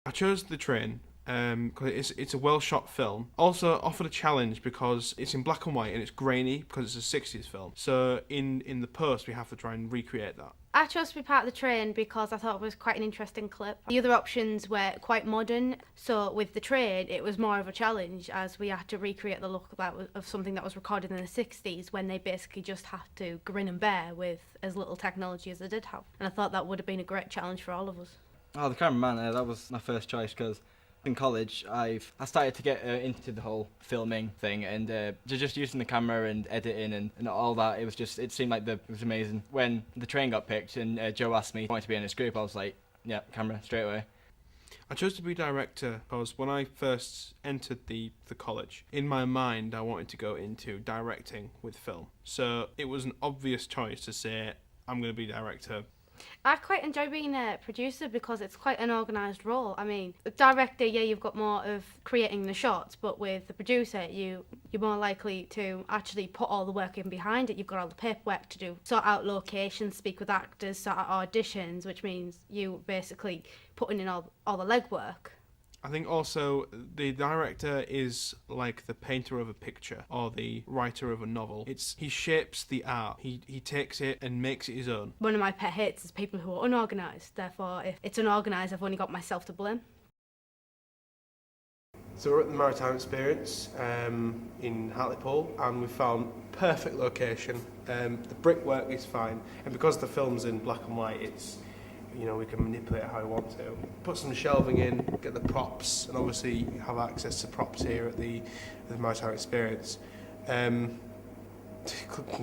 I chose The Train because it's a well shot film. Also offered a challenge because it's in black and white and it's grainy because it's a 60s film. So in the post we have to try and recreate that. I chose to be part of The Train because I thought it was quite an interesting clip. The other options were quite modern, so with The Train it was more of a challenge as we had to recreate the look of something that was recorded in the 60s when they basically just had to grin and bear with as little technology as they did have. And I thought that would have been a great challenge for all of us. Oh, the cameraman, that was my first choice because in college I started to get into the whole filming thing and just using the camera and editing and all that. It seemed like it was amazing. When The Train got picked and Joe asked me if I wanted to be in this group, I was like, yeah, camera straight away. I chose to be director because when I first entered the college, in my mind I wanted to go into directing with film. So it was an obvious choice to say I'm going to be director. I quite enjoy being a producer because it's quite an organised role. I mean, the director, yeah, you've got more of creating the shots, but with the producer, you're more likely to actually put all the work in behind it. You've got all the paperwork to do, sort out locations, speak with actors, sort out auditions, which means you basically putting in all the legwork. I think also the director is like the painter of a picture or the writer of a novel. He shapes the art. He takes it and makes it his own. One of my pet hates is people who are unorganised. Therefore, if it's unorganised, I've only got myself to blame. So we're at the Maritime Experience in Hartlepool and we found perfect location. The brickwork is fine, and because the film's in black and white, we can manipulate it how we want to. Put some shelving in, get the props, and obviously you have access to props here at the Maritime Experience. Can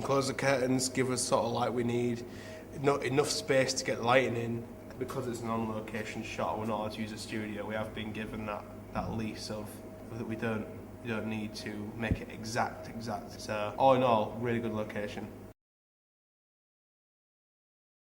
close the curtains, give us sort of light we need, not enough space to get the lighting in. Because it's an on-location shot, we're not allowed to use a studio. We have been given that lease of that we don't need to make it exact. So all in all, really good location.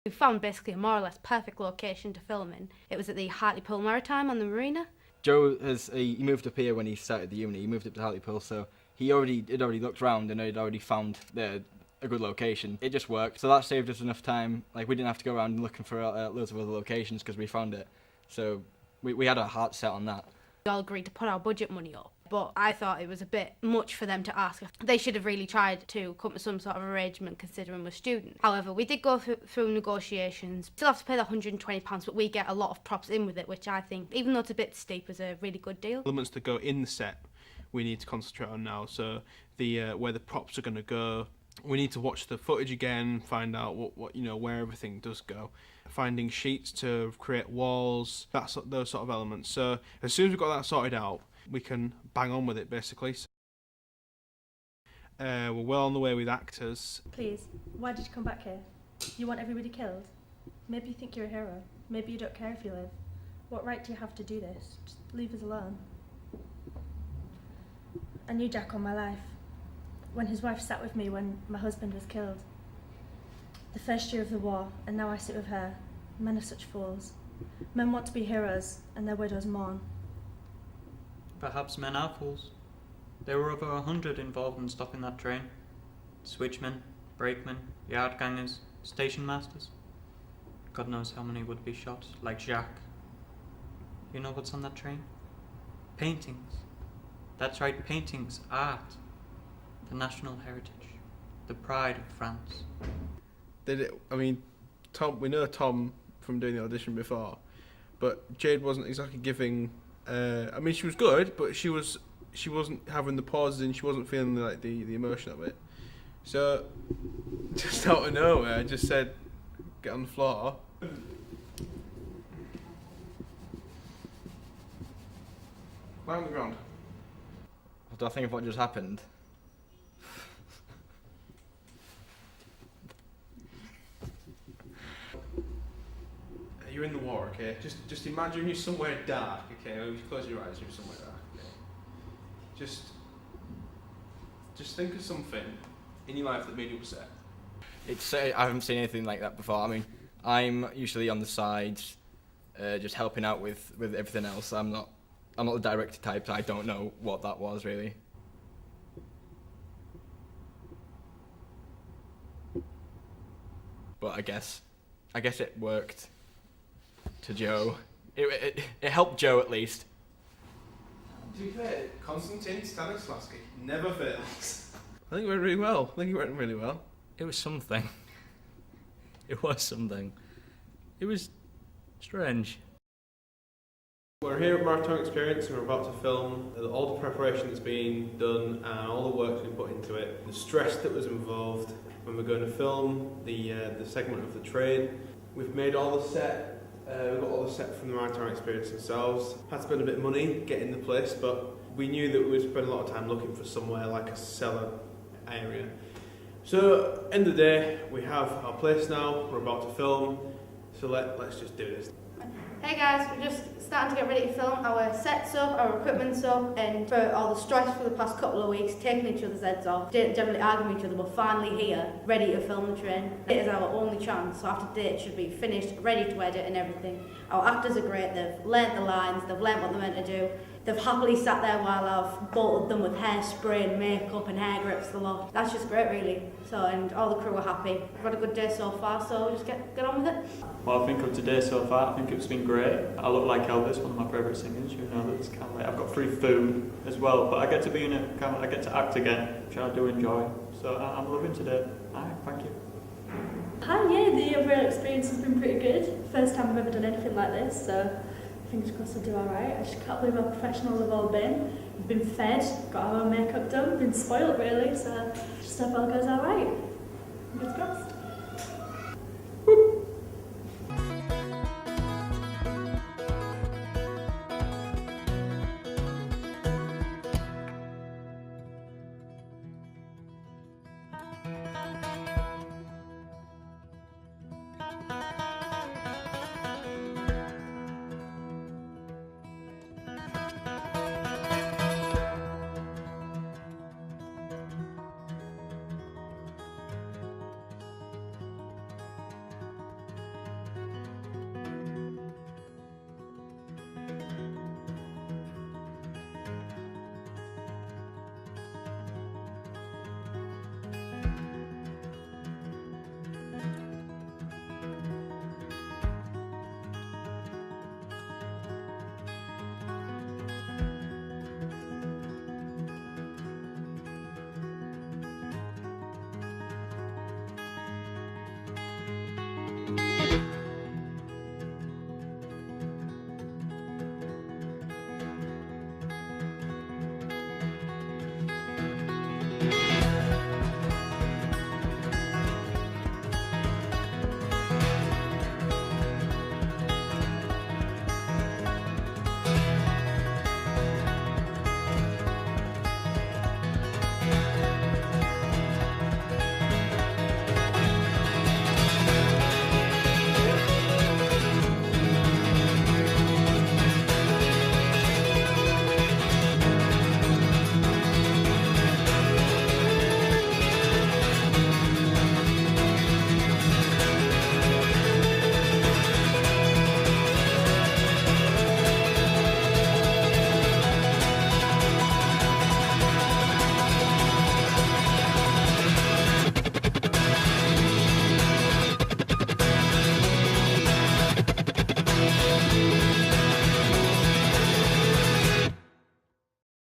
We found basically a more or less perfect location to film in. It was at the Hartlepool Maritime on the marina. Joe he moved up here when he started the uni. He moved up to Hartlepool, so he had already looked around and had already found a good location. It just worked, so that saved us enough time. Like, we didn't have to go around looking for loads of other locations because we found it. So we had our heart set on that. We all agreed to put our budget money up, but I thought it was a bit much for them to ask. They should have really tried to come to some sort of arrangement considering we're students. However, we did go through negotiations. Still have to pay the £120, but we get a lot of props in with it, which I think, even though it's a bit steep, is a really good deal. Elements that go in the set we need to concentrate on now. So where the props are going to go. We need to watch the footage again, find out what where everything does go. Finding sheets to create walls, those sort of elements. So as soon as we've got that sorted out, we can bang on with it basically. We're well on the way with actors. Please, why did you come back here? You want everybody killed? Maybe you think you're a hero. Maybe you don't care if you live. What right do you have to do this? Just leave us alone. I knew Jack all my life. When his wife sat with me when my husband was killed. The first year of the war, and now I sit with her. Men are such fools. Men want to be heroes, and their widows mourn. Perhaps men are fools. There were over 100 involved in stopping that train. Switchmen, brakemen, yard gangers, station masters. God knows how many would be shot, like Jacques. You know what's on that train? Paintings. That's right, paintings, art. The national heritage, the pride of France. Tom. We know Tom from doing the audition before, but Jade wasn't exactly giving. She was good, but she wasn't having the pauses and she wasn't feeling the emotion of it. So, just out of nowhere, I just said, "Get on the floor." Lie on the ground. What do I think of what just happened? You're in the war, okay? Just imagine you're somewhere dark, okay? Or you close your eyes, you're somewhere dark, okay? Just think of something in your life that made you upset. I haven't seen anything like that before. I mean, I'm usually on the sides, just helping out with everything else. I'm not the director type, so I don't know what that was really. But I guess it worked to Joe. It helped Joe at least. To be fair, Konstantin Stanislavski never fails. I think it went really well. I think it went really well. It was something. It was something. It was strange. We're here at Marathon Experience and we're about to film all the preparation that's been done and all the work's been put into it. The stress that was involved when we're going to film the segment of the train. We've made all the set, we've got all the set from the Marathon Experience themselves. Had to spend a bit of money getting the place, but we knew that we would spend a lot of time looking for somewhere like a cellar area. So, end of the day, we have our place now, we're about to film, so let's just do this. Hey guys, we're just starting to get ready to film. Our set's up, our equipment's up, and for all the stress for the past couple of weeks, taking each other's heads off, generally arguing with each other, we're finally here, ready to film the train. It is our only chance, so after today it should be finished, ready to edit and everything. Our actors are great, they've learnt the lines, they've learnt what they're meant to do. They've happily sat there while I've bolted them with hairspray and makeup and hair grips the lot. That's just great really. So, and all the crew are happy. We've had a good day so far, so just get on with it. Well, I think of today so far, I think it's been great. I look like Elvis, one of my favourite singers. You know, that's kind of like I've got free food as well, but I get to be in a kind of, I get to act again, which I do enjoy. So I'm loving today. Aye, thank you. Hi, yeah, the overall experience has been pretty good. First time I've ever done anything like this, so fingers crossed I'll do alright. I just can't believe how professional they've all been. We've been fed, got our own makeup done, been spoiled really, so just hope all goes alright.